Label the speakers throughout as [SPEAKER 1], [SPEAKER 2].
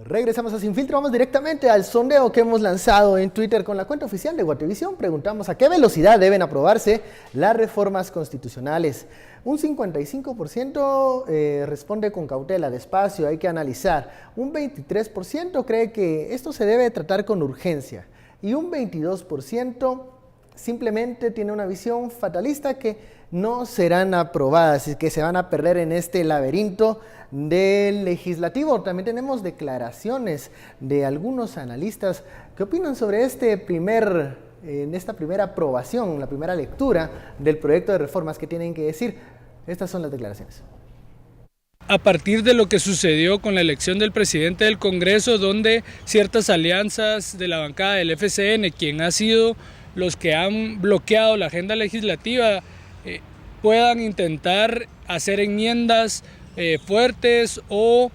[SPEAKER 1] Regresamos a Sin Filtro, vamos directamente al sondeo que hemos lanzado en Twitter con la cuenta oficial de Guatevisión. Preguntamos a qué velocidad deben aprobarse las reformas constitucionales. Un 55% responde con cautela, despacio, hay que analizar. Un 23% cree que esto se debe tratar con urgencia. Y un 22% simplemente tiene una visión fatalista que no serán aprobadas y que se van a perder en este laberinto del legislativo. También tenemos declaraciones de algunos analistas que opinan sobre esta primera aprobación, la primera lectura del proyecto de reformas. Que tienen que decir. Estas son las declaraciones.
[SPEAKER 2] A partir de lo que sucedió con la elección del presidente del Congreso, donde ciertas alianzas de la bancada del FCN, quien ha sido los que han bloqueado la agenda legislativa, puedan intentar hacer enmiendas fuertes o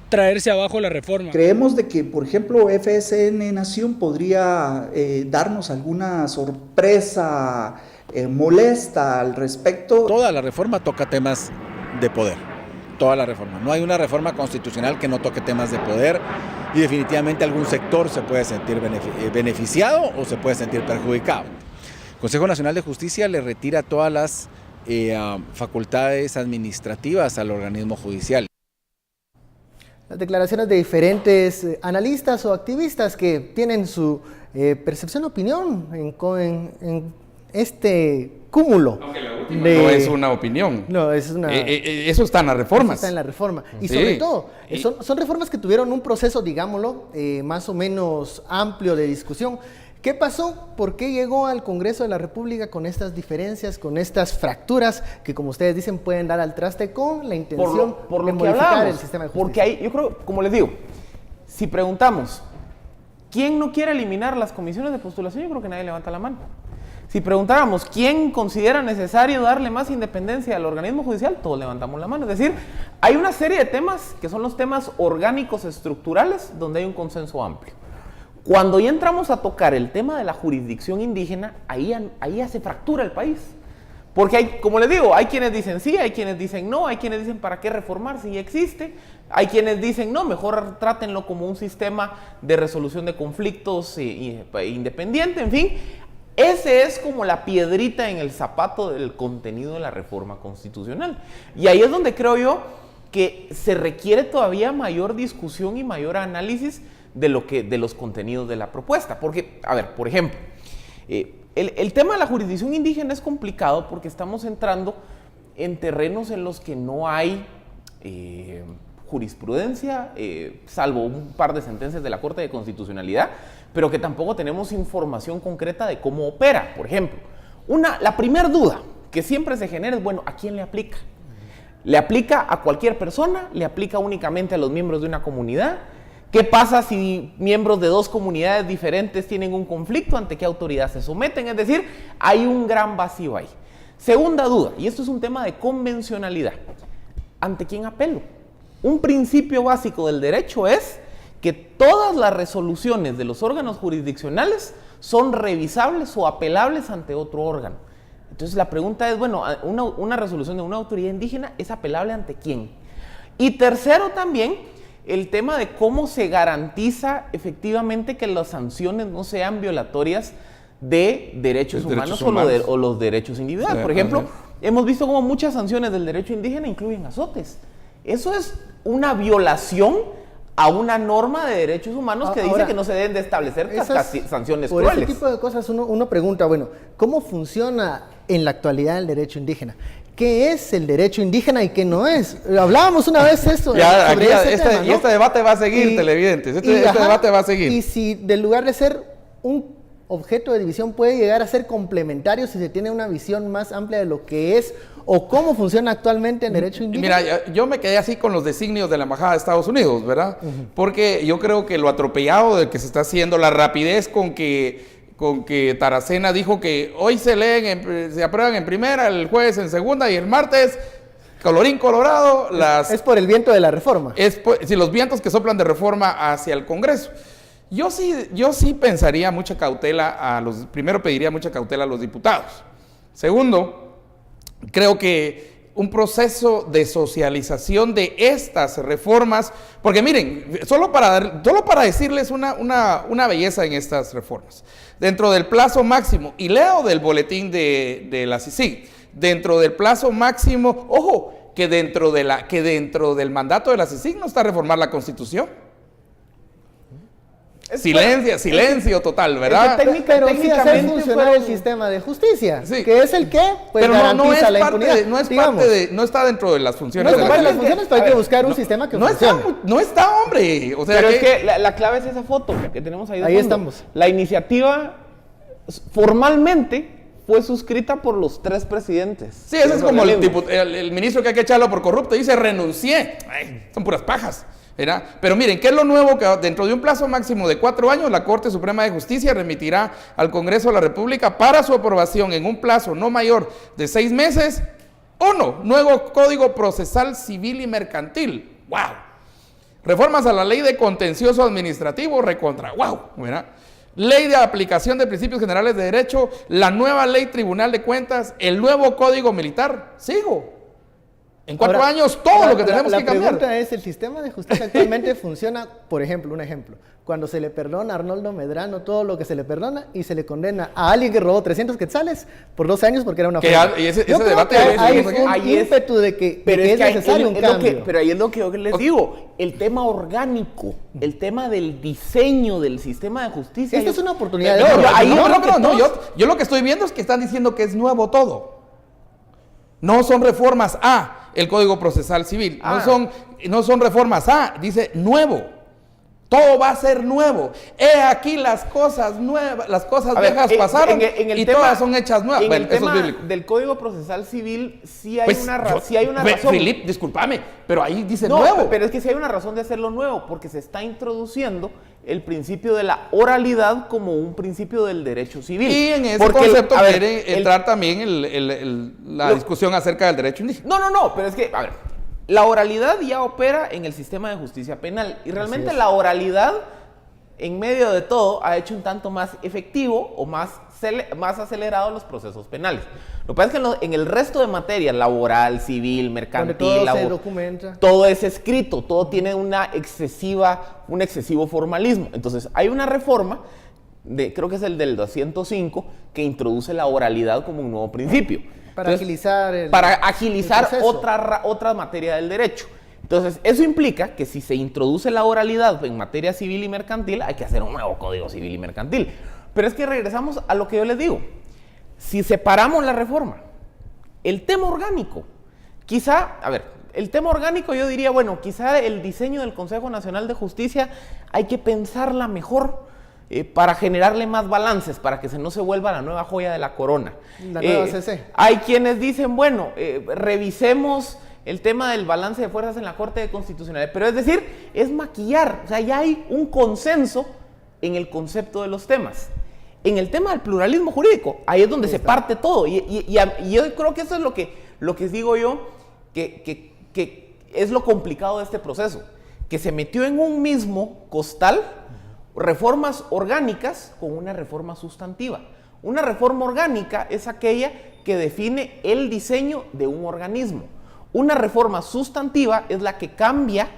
[SPEAKER 2] traerse abajo la reforma.
[SPEAKER 3] Creemos de que, por ejemplo, FSN Nación podría darnos alguna sorpresa molesta al respecto.
[SPEAKER 4] Toda la reforma toca temas de poder, toda la reforma. No hay una reforma constitucional que no toque temas de poder y definitivamente algún sector se puede sentir beneficiado o se puede sentir perjudicado. El Consejo Nacional de Justicia le retira todas las facultades administrativas al organismo judicial.
[SPEAKER 1] Las declaraciones de diferentes analistas o activistas que tienen su percepción, opinión en este cúmulo.
[SPEAKER 5] Aunque la última no es una opinión.
[SPEAKER 1] No, es una...
[SPEAKER 5] eso está en las reformas.
[SPEAKER 1] Eso está en la reforma. Y
[SPEAKER 5] sí.
[SPEAKER 1] sobre todo, son reformas que tuvieron un proceso, digámoslo, más o menos amplio de discusión. ¿Qué pasó? ¿Por qué llegó al Congreso de la República con estas diferencias, con estas fracturas que, como ustedes dicen, pueden dar al traste con la intención de modificar el sistema de justicia?
[SPEAKER 6] Porque ahí, yo creo, como les digo, si preguntamos, ¿quién no quiere eliminar las comisiones de postulación? Yo creo que nadie levanta la mano. Si preguntáramos, ¿quién considera necesario darle más independencia al organismo judicial? Todos levantamos la mano. Es decir, hay una serie de temas que son los temas orgánicos estructurales donde hay un consenso amplio. Cuando ya entramos a tocar el tema de la jurisdicción indígena, ahí ya se fractura el país. Porque hay, como les digo, hay quienes dicen sí, hay quienes dicen no, hay quienes dicen ¿para qué reformar si ya existe? Hay quienes dicen no, mejor trátenlo como un sistema de resolución de conflictos independiente, en fin. Ese es como la piedrita en el zapato del contenido de la reforma constitucional. Y ahí es donde creo yo que se requiere todavía mayor discusión y mayor análisis de los contenidos de la propuesta. Porque, a ver, por ejemplo, el tema de la jurisdicción indígena es complicado porque estamos entrando en terrenos en los que no hay jurisprudencia, salvo un par de sentencias de la Corte de Constitucionalidad, pero que tampoco tenemos información concreta de cómo opera. Por ejemplo, la primera duda que siempre se genera es, bueno, ¿a quién le aplica? ¿Le aplica a cualquier persona? ¿Le aplica únicamente a los miembros de una comunidad? ¿Qué pasa si miembros de dos comunidades diferentes tienen un conflicto? ¿Ante qué autoridad se someten? Es decir, hay un gran vacío ahí. Segunda duda, y esto es un tema de convencionalidad. ¿Ante quién apelo? Un principio básico del derecho es que todas las resoluciones de los órganos jurisdiccionales son revisables o apelables ante otro órgano. Entonces la pregunta es, bueno, una resolución de una autoridad indígena ¿es apelable ante quién? Y tercero también, el tema de cómo se garantiza efectivamente que las sanciones no sean violatorias de derechos humanos o los derechos individuales. Por ejemplo, hemos visto cómo muchas sanciones del derecho indígena incluyen azotes. Eso es una violación a una norma de derechos humanos que dice que no se deben de establecer sanciones
[SPEAKER 1] por
[SPEAKER 6] crueles.
[SPEAKER 1] Ese tipo de cosas uno pregunta, bueno, ¿cómo funciona en la actualidad el derecho indígena? ¿Qué es el derecho indígena y qué no es? Hablábamos una vez esto.
[SPEAKER 5] Y este debate va a seguir, televidentes. Este debate va a seguir.
[SPEAKER 1] Y si del lugar de ser un objeto de división puede llegar a ser complementario si se tiene una visión más amplia de lo que es o cómo funciona actualmente el derecho indígena.
[SPEAKER 5] Mira, yo me quedé así con los designios de la Embajada de Estados Unidos, ¿verdad? Porque yo creo que lo atropellado del que se está haciendo, la rapidez con que Taracena dijo que hoy se aprueban en primera, el jueves en segunda y el martes, colorín colorado,
[SPEAKER 1] es por el viento de la reforma.
[SPEAKER 5] Si los vientos que soplan de reforma hacia el Congreso. Yo sí pensaría mucha cautela primero pediría mucha cautela a los diputados. Segundo, creo que un proceso de socialización de estas reformas, porque miren, solo para decirles una belleza en estas reformas, dentro del plazo máximo, y leo del boletín de la CICIG, dentro del plazo máximo, ojo, que dentro del mandato de la CICIG no está reformar la Constitución. Silencio total, ¿verdad?
[SPEAKER 1] Pero sí hacer funcionar el sistema de justicia,
[SPEAKER 5] sí,
[SPEAKER 1] que es el que pues,
[SPEAKER 5] pero
[SPEAKER 1] garantiza la impunidad.
[SPEAKER 5] No está dentro de las funciones.
[SPEAKER 1] No está de las funciones, pero hay que buscar un sistema que funcione.
[SPEAKER 5] No está, hombre. O sea,
[SPEAKER 6] pero es que la clave es esa foto que tenemos ahí de
[SPEAKER 1] ahí
[SPEAKER 6] fondo.
[SPEAKER 1] Estamos.
[SPEAKER 6] La iniciativa formalmente fue suscrita por los 3 presidentes.
[SPEAKER 5] Sí, ese es como el ministro que hay que echarlo por corrupto. Dice, renuncié. Ay, son puras pajas. ¿Verdad? Pero miren, ¿qué es lo nuevo? Que dentro de un plazo máximo de 4 años, la Corte Suprema de Justicia remitirá al Congreso de la República para su aprobación en un plazo no mayor de 6 meses, 1, nuevo Código Procesal Civil y Mercantil. ¡Wow! Reformas a la Ley de Contencioso Administrativo, recontra. ¡Wow! ¿Verdad? Ley de aplicación de principios generales de derecho, la nueva Ley Tribunal de Cuentas, el nuevo Código Militar. Sigo. En 4 años todo lo que tenemos que cambiar.
[SPEAKER 1] La pregunta es, ¿el sistema de justicia actualmente funciona? Por ejemplo, un ejemplo, cuando se le perdona a Arnoldo Medrano todo lo que se le perdona y se le condena a alguien que robó 300 quetzales por 12 años porque era una fraude.
[SPEAKER 5] Y ese
[SPEAKER 1] Yo creo
[SPEAKER 5] debate
[SPEAKER 1] que hay un
[SPEAKER 6] ahí es-
[SPEAKER 1] ímpetu de que
[SPEAKER 6] Pero
[SPEAKER 1] es
[SPEAKER 6] hay-
[SPEAKER 1] necesario un cambio.
[SPEAKER 6] pero ahí es lo que yo les digo, el tema orgánico, el tema del diseño del sistema de justicia.
[SPEAKER 1] Esta es una oportunidad de
[SPEAKER 5] Pero
[SPEAKER 1] oro.
[SPEAKER 6] ahí yo creo que
[SPEAKER 5] yo lo que estoy viendo es que están diciendo que es nuevo todo. No son reformas a el Código Procesal Civil. No son reformas a, dice nuevo. Todo va a ser nuevo. He aquí las cosas nuevas, las cosas viejas pasaron y todas son hechas nuevas.
[SPEAKER 6] En
[SPEAKER 5] Bueno,
[SPEAKER 6] el
[SPEAKER 5] eso
[SPEAKER 6] tema
[SPEAKER 5] es bíblico.
[SPEAKER 6] del Código Procesal Civil sí hay
[SPEAKER 5] Pues,
[SPEAKER 6] una razón.
[SPEAKER 5] Philip, discúlpame, pero ahí dice
[SPEAKER 6] No,
[SPEAKER 5] nuevo.
[SPEAKER 6] pero es que sí hay una razón de hacerlo nuevo, porque se está introduciendo el principio de la oralidad como un principio del derecho civil.
[SPEAKER 5] Y en ese
[SPEAKER 6] Porque
[SPEAKER 5] concepto quiere entrar también la discusión acerca del derecho indígena.
[SPEAKER 6] No, pero es que, a ver, la oralidad ya opera en el sistema de justicia penal y realmente la oralidad, en medio de todo, ha hecho un tanto más efectivo o más acelerado los procesos penales. Lo que pasa es que en el resto de materias, laboral, civil, mercantil,
[SPEAKER 1] donde todo se documenta,
[SPEAKER 6] todo es escrito, todo tiene un excesivo formalismo. Entonces, hay una reforma, creo que es el del 205, que introduce la oralidad como un nuevo principio.
[SPEAKER 1] Para
[SPEAKER 6] Entonces,
[SPEAKER 1] agilizar el
[SPEAKER 6] otra materia del derecho. Entonces, eso implica que si se introduce la oralidad en materia civil y mercantil, hay que hacer un nuevo Código Civil y Mercantil. Pero es que regresamos a lo que yo les digo. Si separamos la reforma, el tema orgánico, el tema orgánico yo diría, bueno, quizá el diseño del Consejo Nacional de Justicia hay que pensarla mejor para generarle más balances, para que no se vuelva la nueva joya de la corona.
[SPEAKER 1] La nueva CC.
[SPEAKER 6] Hay quienes dicen, bueno, revisemos el tema del balance de fuerzas en la Corte de Constitucionalidad, pero es decir, es maquillar, o sea, ya hay un consenso en el concepto de los temas. En el tema del pluralismo jurídico, ahí es donde se parte todo, y yo creo que eso es lo que digo yo, que es lo complicado de este proceso, que se metió en un mismo costal reformas orgánicas con una reforma sustantiva. Una reforma orgánica es aquella que define el diseño de un organismo. Una reforma sustantiva es la que cambia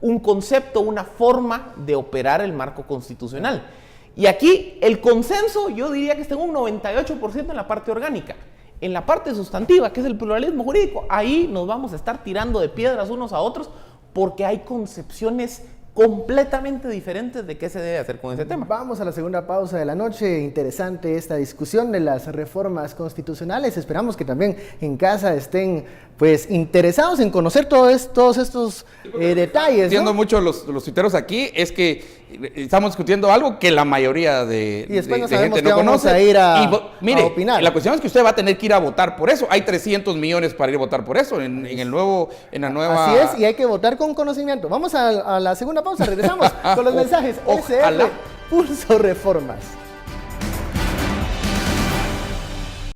[SPEAKER 6] un concepto, una forma de operar el marco constitucional. Y aquí el consenso yo diría que está en un 98% en la parte orgánica. En la parte sustantiva, que es el pluralismo jurídico, ahí nos vamos a estar tirando de piedras unos a otros porque hay concepciones completamente diferentes de qué se debe hacer con ese tema.
[SPEAKER 1] Vamos a la segunda pausa de la noche. Interesante esta discusión de las reformas constitucionales. Esperamos que también en casa estén pues interesados en conocer todos estos detalles.
[SPEAKER 5] Viendo
[SPEAKER 1] ¿no?
[SPEAKER 5] mucho los tuiteros aquí, es que estamos discutiendo algo que la mayoría de gente no conoce.
[SPEAKER 1] A ir a
[SPEAKER 5] mire,
[SPEAKER 1] opinar.
[SPEAKER 5] la cuestión es que usted va a tener que ir a votar por eso. Hay 300 millones para ir a votar por eso en la nueva...
[SPEAKER 1] Así es, y hay que votar con conocimiento. Vamos a la segunda pausa, regresamos con los mensajes.
[SPEAKER 5] Ojalá.
[SPEAKER 1] SF, Pulso Reformas.